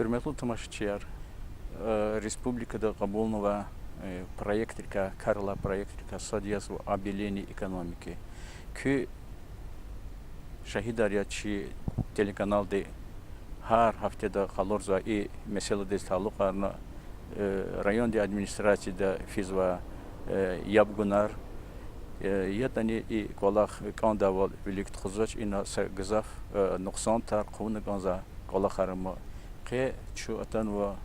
Hürmetli tamaşaçılar, Республикада Кабулнова проектрика, Карла проектрика Садьясу обелени экономики. Ки шахидарячи телеканалде har haftada kalorza i mesele de taluqarna rayon de administrasyada fizva yapgunar yatani i kolaq kandaval birlikte xuzach ina gazaf nuqsan tar quvna ganza kolaqarma qe şu atan va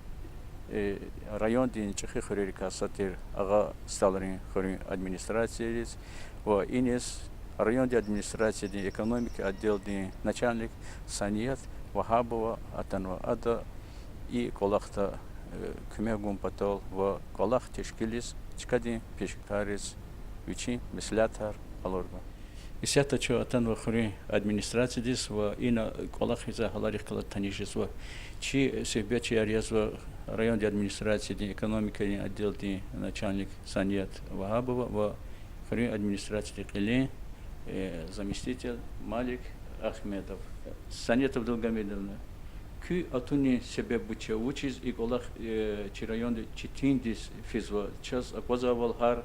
rayon din çıxı xurika satir ağa stalrin xuri administrasyası va ines rayon de administrasyada ekonomik отдел de начальник saniyat Вахабова, Атанва Ада и Колахта Кумегум Патол в Колах Тешкилис, Чкади, Пешкарис, Вичи, Мислятар, Алорга. И сята чо Атанва Хури администрации дис в ина Колах из-за Халарих Калатанишисва, чи себе чи арьязва район администрации экономика отдел начальник Саньят Вахабова в Хури администрации Кили, заместитель Малик Ахмедов. Санетов Долгомедовна, ки атуни себе буча учиз и голах чирайон читиндис физва час аквазавал хар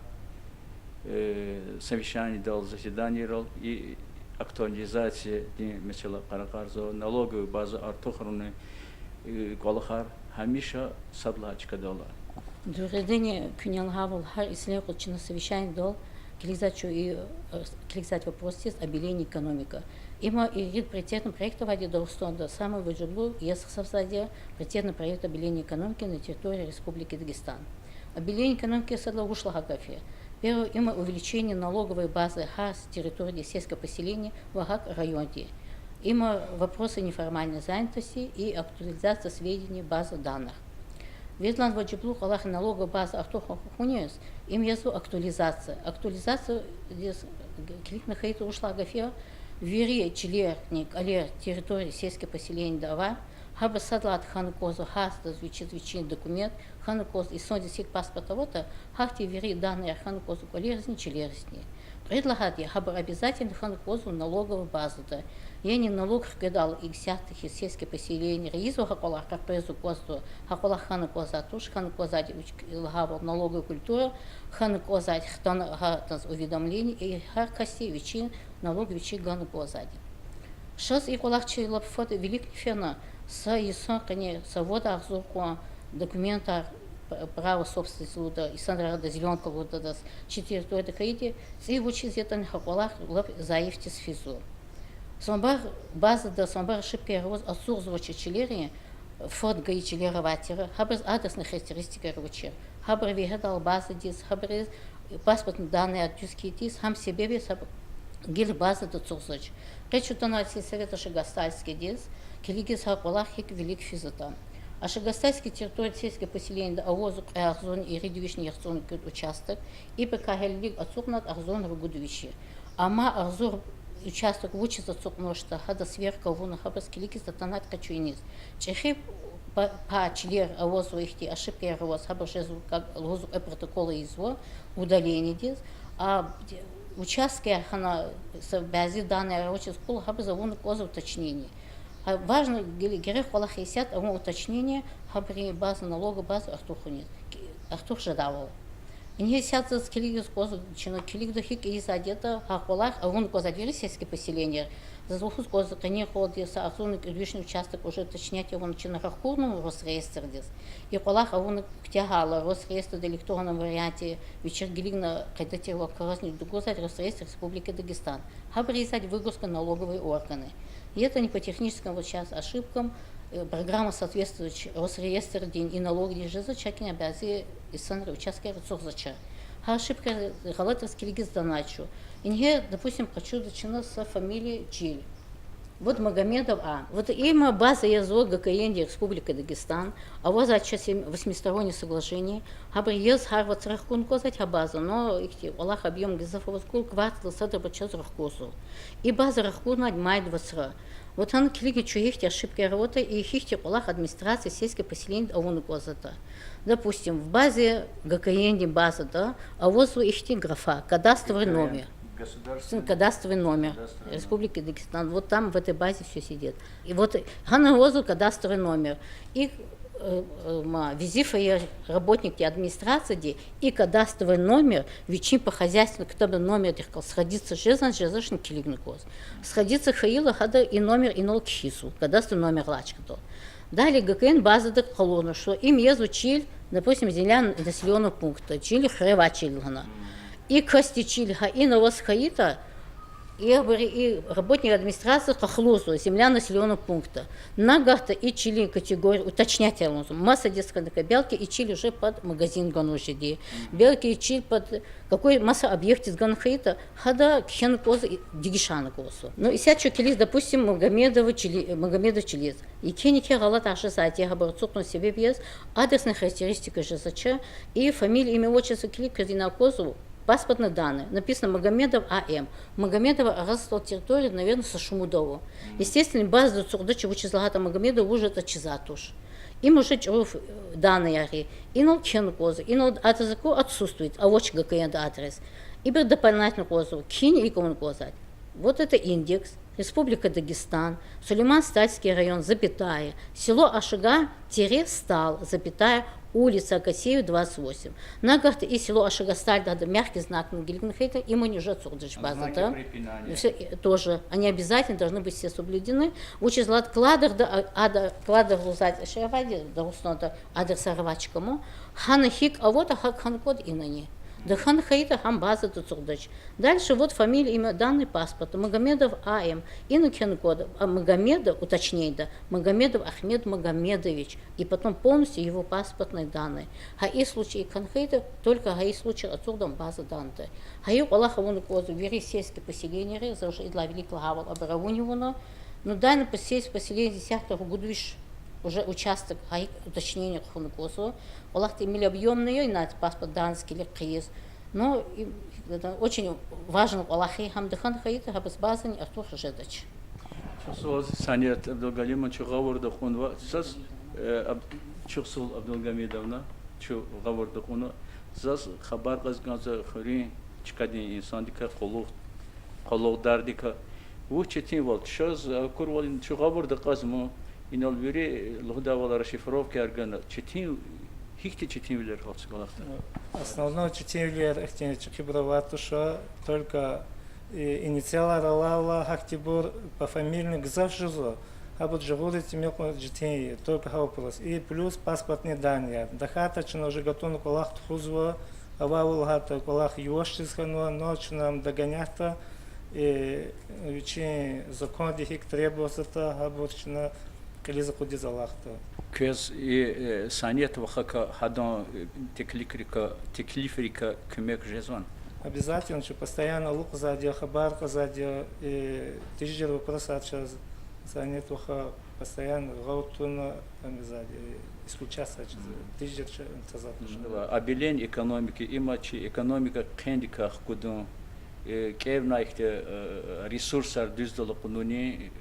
совещание дал заседание рол и актуализация ди mesela Каракарзо налоговая база артохруны голахар хамиша садла чкадала. Доведение Кюнялхавал хар исследовал на совещание дал кликзать вопрос обеления экономика. Има и вид приоритетным проектом води до Устонда самый выжиглу, если совсадия приоритетный проект обеления экономики на территории Республики Дагестан. Обеление экономики садла ушла Хагафия. Первое има увеличение налоговой базы ХАС территории сельского поселения в Агак районе. Има вопросы неформальной занятости и актуализация сведений базы данных. Ветланд ваджиблу Аллах налоговая база Ахтоха Хуниус, им язу актуализация. Актуализация здесь клик на хейт ушла Хагафия. Вери чилерник, алер территории сельского поселения дава, хаба садлат ханукозу хаста звучит документ, ханукоз и сонди сик паспорта вота, хахти вери данные ханукозу колерзни чилерзни. Предлагает я хаба обязательно ханукозу налоговую базу. Я не налог кидал и сятых из сельских поселений, реизу хаколах, как презу косту, хаколах ханукоза туш, ханукоза лагавал налоговую культуру, ханукоза хтан уведомлений и харкаси вичин налог вичи гану позади. Шас и колах чилап фото велик фена с исонкане завода ахзуку документа право собственности луда и сандра да зеленка луда да 4 то это кайди и вучи зетан хаколах лап заифти с физу. Самбар база да самбар ошибки роз асур звучи чилери фот гаи чилера ватера хабез адресных характеристик ручи хабр вигадал база дис хабрез паспортные данные от дискитис хам себе вес гил база до цурсач. Речь то на совета Шагастальский дис, келигис хаколах хик велик физата. А Шагастальский территория сельского поселения да авозу ахзон и редвишний ахзон участок, и пока хеллик отсукнат ахзон ругудвичи. Ама ахзор участок вучится цукношта, хада сверка вуна хабас келигис татанат качуинис. Чехи па члер авозу ихти ошибки авоз хабашезу как лозу протокола изво удаление дис, а участки хана бази данные рабочих скул хабы завон коза уточнение. Важно герех колах есят ому уточнение хабри база налога база ахтухунит ахтух жадавал. Не сят за скилигус козу чина килиг дохик из одета хаколах авон коза двери сельские поселения. За звухус коза коне ходится ахтун лишний участок уже уточнять его чина рахурному Росреестр дис. И колах авон ктягала Росреестр в электронном варианте вечер гилигна кайдатило красный дугоза Росреестр Республики Дагестан. Хабри изать выгрузка налоговые органы. И это не по техническим вот сейчас ошибкам. Программа соответствует Росреестр день и налог держится чакин обязи и сандра участки рецурсача. А ошибка галатерский лигис доначу. Инге, допустим, хочу начинать с фамилии Джиль. Вот Магомедов А. Вот имя база язык ГКН Республика Дагестан, а вот за восьмистороннее соглашение, хабр ез харват рахкун козать база, но их Аллах объем гизафовый скул квартал садр бачаз рахкосу. И база рахкуна майд васра. Вот он клики чуихти ошибки работы и хихти Аллах администрации сельской поселения авуну козата. Допустим, в базе ГКН база, да, а вот ихти графа, кадастровый номер. кадастровый номер Республики Дагестан. Вот там в этой базе все сидит. И вот Ханагозу кадастровый номер. И визифа и работники администрации и кадастровый номер, вечи по хозяйству, кто бы номер сходится жезан килигный коз. Сходится хаила хада и номер и нол кхису, кадастровый номер лачка. Далее ГКН база до колонны, что им езучил, допустим, земля населенного пункта, чили хрева чилгана. И кости чильха, и на вас хаита, и работник администрации хохлузу, земля населенного пункта. Нагахта и чили категории, уточнять масса детской белки и чили уже под магазин ганушиди. Белки и чили под какой масса объектов ганхаита, хада кхен коза и дигишана козу. Ну и сейчас чукилис, допустим, Магомедов чилис. И кеники галат аши сати хабарцук на себе без адресная характеристика жезача и фамилия, имя, отчество кили кредина козу. Паспортные данные. Написано Магомедов А.М. Магомедова разостал территорию, наверное, со Шумудову. Естественно, база цурдача вычислата Магомедова уже это чизатуш. Им уже данные ари. И нол кен козы, и нол адреску отсутствует, а вот ГКН адрес. И бер дополнительную козу, кини и кому козать. Вот это индекс. Республика Дагестан, Сулейман-Стальский район, запятая, село Ашига, стал, запятая, улица Акасеев, 28. Нагахта и село Ашига-Сталь, да, мягкий знак на Гильгенхейта, им они уже цурдыч база, да? Все, тоже, они обязательно должны быть все соблюдены. Учит злат кладер, да, кладер лузать, шеравади, да, уснута, адреса рвачкому, ханахик, а вот ахак ханкод и на ней. Да хан хаита хам база цурдач. Дальше вот фамилия, имя, данный паспорт. Магомедов А.М. И на код. А Магомедов, уточнее, да, Магомедов Ахмед Магомедович. И потом полностью его паспортные данные. Хаи случай конхейта, только хаи случай отсюдом база данных. Хаи Аллаха вон козу, вери сельское поселение, за уже идла великого гавал оборавунивуна. Но данное поселение 10-го году уже участок, уточнение Хункосу. Аллах имели объемные, на паспорт данский или киез. Но это очень важно, Аллахи хамдыхан хаита, хабас базани, артур жедач. Чусул Саният Абдулгалима, Чугавурда Хунва, зас Чусул Абдулгамидовна, Чугавурда Хуна, зас хабар газганза хри, чкадин инсандика, холух дардика. Учетин вал, шаз курвалин Чугавурда казму, инал вери лухдавала расшифровки аргана, четин хихти четинвилер хавцгалахта. Основной четинвилер чекибравату, что только инициала Ралала Хактибур по фамилии Гзавжизо, а вот живут мелко детей, только хаупилось. И плюс паспортные данные. Дахата, что уже готовы колах тхузва, аваулгата колах юошчискано, ночь нам догонята, и вече закон дихик требовался, а вот что Кализа Кудизалахта. Кез и Санет Вахака Хадан Теклифрика Кюмек Жезон. Обязательно, что постоянно лук сзади, хабарка сзади, и тысячи вопросов сейчас Санет Ваха постоянно раутуна сзади, исключаться тысячи назад. Обелень экономики, имачи экономика кендика кудун, кевнайхте ресурсар düzdolu кунуни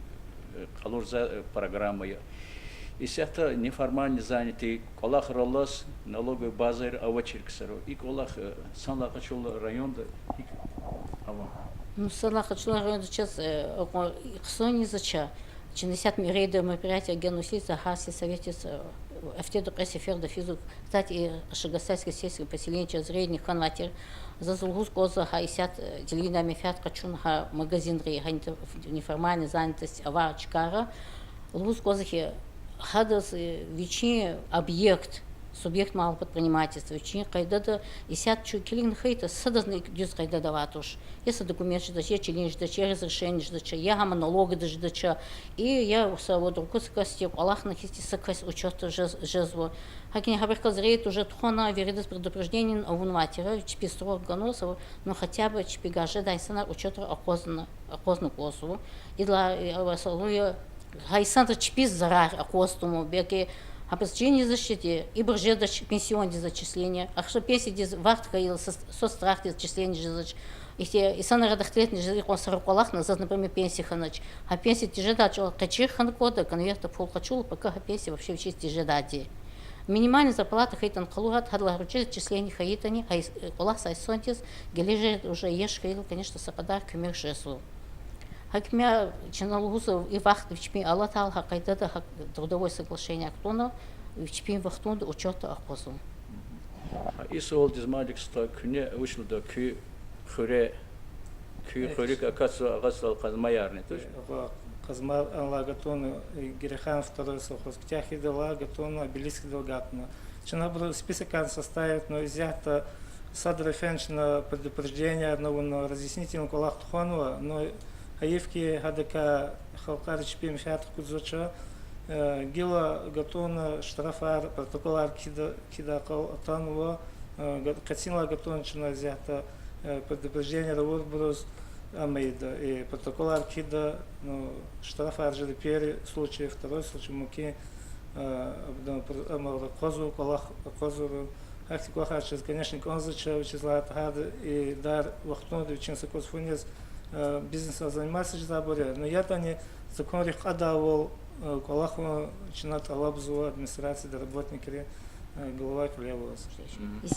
Калурза программа. И это неформально занятые, колах роллас, налоговый базар, авачирксару. И колах Санлахачул район, Ну, Санлахачул район сейчас, Хсони зача, 60 рейдер мероприятия генусит, Хаси советится, Автеду пресс-эфир физук. Кстати, и Шагасайское сельское поселение через рейдник ханватер, за Зулгус коза, хаисят, делинами фят, качун, магазин рей, неформальная занятость, аварчкара, Лугус козахи, хадас, вечи, объект, субъект малого предпринимательства, вечи, кайдада, и сят чукилин хейта, садазный дюз кайдада ватуш. Если документ ждача, чилин ждача, разрешение ждача, я гама налога ждача, и я вот руку сакастил, Аллах на хисти сакаст учета жезво. Хакин хабарка зреет уже тхона веридас предупреждение о вунватера, чпи строг ганосов, но хотя бы чпи гаже дайсана учета опознанно косу. И для васалуя Хайсантра чпиз зарар акостуму, беки обеспечение защиты, и брже пенсионные зачисления, а что пенсии вахтка или соцстрах зачисления жезач, и сан радахтлетный жезик он сороколах назад, например, пенсии ханач, а пенсии тяжедачу, качир ханкода, конверта пол хачул, пока пенсии вообще в честь тяжедати. Минимальная зарплата хейтан калугат, хадларучи числение хаитани, колас айсонтис, гележет уже еш хейл, конечно, сападар кюмер жесу. Хакмя чиналгузов и вахт вчпи алатал хакайдада трудовое соглашение актона, вчпи вахтунда учета ахпозу. İsol dizmaliksta küne uçluda kü xöre akası kazma yarını tuş. Казмар лагатону Герехан второй совхоз, Ктяхи дала гатону, Обелиски долгатно. Чина список составит, но изъято садрефенч на предупреждение одного на разъяснительном колах Тухонова, но Аевки ХДК Халкар Чпим Шат Кудзоча, Гила Гатона Штрафар, протоколар Кидакал Атанова, Катинла Гатончина изъято предупреждение Равур Брус Амейда и протоколар Кида, ну, штрафар же первый случай, второй случай муки, козу, колах, козу, акти колахачи, конечно, конзача, вычислят гады и дар вахтунды, чем сокос фунез бизнеса заниматься заборе, но я-то не закон рих адавал колаху, чинат алабзу администрации, работники, голова клевалась. И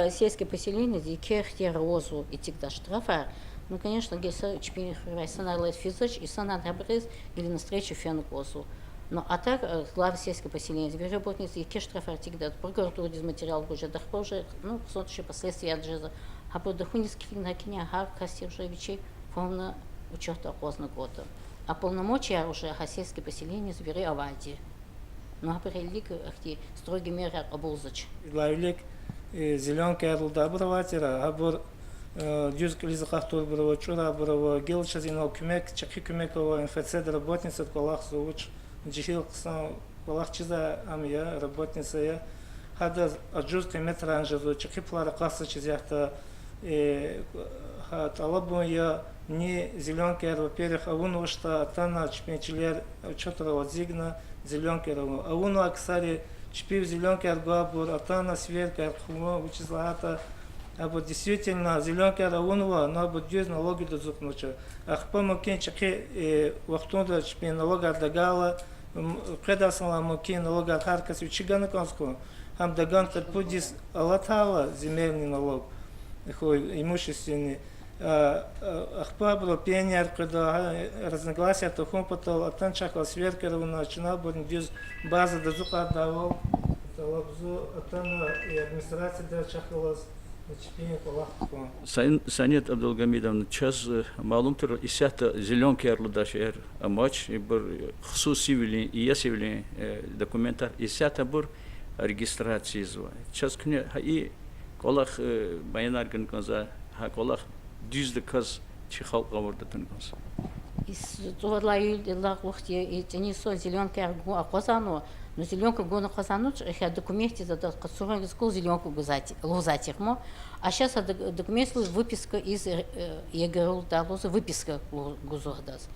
сельское поселение, где кехтер розу и тигда штрафар. Ну, конечно, если чпи санарлайт физич и санадабрез или на встречу фену козу. Но а так главы сельского поселения, две работницы и кештрафар тигда, прокуратура дизматериал уже дахпоже, ну, еще последствия от жиза. А по дахунинский фигнакиня гар кастир уже вечей полно учета поздно года. А полномочия уже сельское поселение звери авади. Ну, а прилик ахти строгие меры обузач. Лавлик зеленка ярлда браватера, абор дюзк лизахтур брава чура брава гелчазинал кюмек чаки кюмекова МФЦ работница колах зауч джихил ксан колах чиза амия работница я хада аджуз кеметра анжазу чаки плара каса чизяхта талабу я не зеленка яр во-первых авуну что тана чпенчилер чотра вазигна зеленка яр авуну аксари чпив зеленка яр габур атана сверка яр хумо вычислата. А вот действительно зеленка равунова, но вот дюз налоги до зубноча. Ах по муки чаки вахтунда чпи налога отдагала, предасала муки налога харка свичигана конску. Хам даган подпудис алатала земельный налог, имущественный. Ах по было пионер, когда разногласия то хомпотал, а там чакал сверка равуна, начинал был дюз база до зуба отдавал, лабзу, а там и администрация да чакалась. Санет Абдулгамидовна, час малумтер исята зеленки ярлудашер амач bir hususi veli iyasi veli dokumenter isata bir registratsiya zwa. Час күне хай колах баянар гын конза ха колах düzde kaz чихал гаварда тынкас. Из туалай лах вахти и тенисо зеленка яргу акозано. Но зеленка гона казанут, я документы за кацуран скол зеленку гузатихмо, а сейчас документ выписка из ЕГРУ далоза выписка гузордас.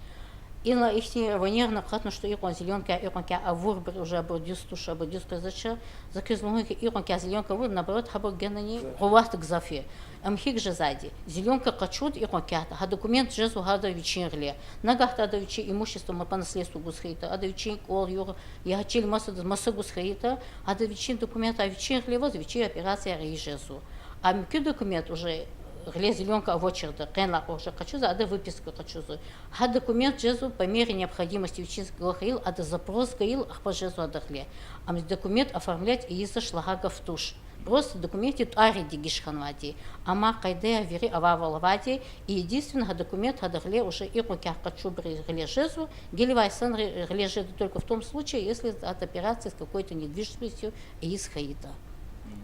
И на их ванерно кратно, что ирон зеленка авур уже ободюстуш ободюстазача, закрезлунки ирон зеленка вы наоборот хабо генани ровасток зафе. Амхик же сзади. Зеленка качут ирон кята, а документ жезу хада вечерли. Нагах тада вечи имущество мы по наследству гусхейта, а да вечи кол юр я чили масса гусхейта, а да вечи документ а вечерли воз вечи операция рейжезу. А мки документ уже Гле зеленка вочерда, кенла уже хочу за, а да выписка хочу за. А документ жезу по мере необходимости учинского гаил, а да запрос гаил, а по жезу отдохле. А документ оформлять и из-за шлага в туш. Просто документы ариди гишханвади, а ма кайде вери ававалвади, и единственный документ отдохле уже и руках хочу при гле жезу, гелевай сан гле жезу только в том случае, если от операции с какой-то недвижимостью и из хаита.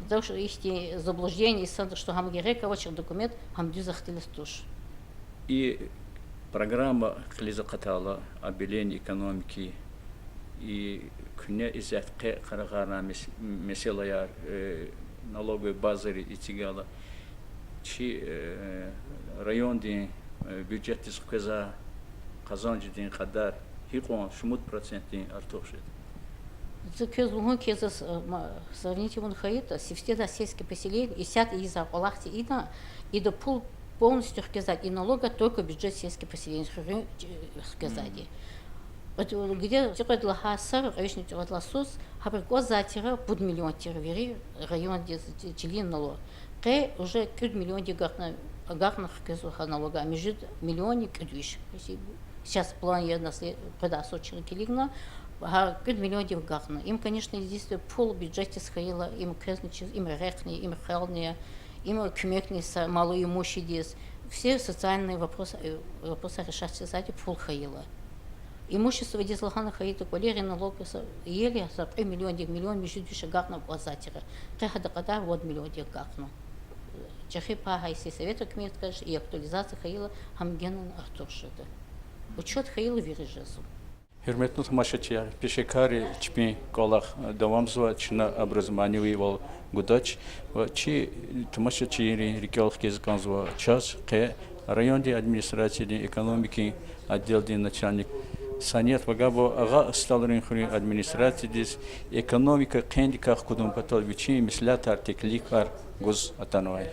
Потому что их заблуждение, что гамгерека очень документ, гамдю захтились туш. И программа Хлизакатала обеление экономики и күне изятке карагана меселая налоговой базы и тигала. Чи район день бюджет из казанжи день кадар хикон шмут процентный артошит. Закезлунки за сравнить его хаита, все на сельские поселения, и сят и за Аллахти и до полностью сказать, и налога только бюджет сельских поселений сказать. Вот где тирот лахасар, речный тирот ласус, хабрикос затира под миллион тирвери район Челин налог. Кэ уже 4 миллион гарнах кезуха налога, между миллионе кюдвиш. Сейчас план я продасу черекилигна, 4 миллион гарна. Им, конечно, здесь пол бюджета схаила, им крезничи, им рехни, им хелни, им кмекниса, малоимущие. Все социальные вопросы решать сзади пол хаила. Имущество дизлахана хаита колери налог ели за 3 миллион между гарна глазатера. Трехада када вот миллион гарна. Чахи пахайси совета кмет каш и актуализация хаила хамгенан артуршада. Учет хаила вирижезу. Hürmetli tamaşaçılar, peşekari çipi kolak devamzva çına образованию вол гудач, ve çi tamaşaçıları rikâlık gezganzva çaz, ke rayonda администрацияны экономики отделный начальник санет вагабо ага сталрин хри администрациядис экономика кендиках кудум патол бичи мислят артикликар гуз атанвай.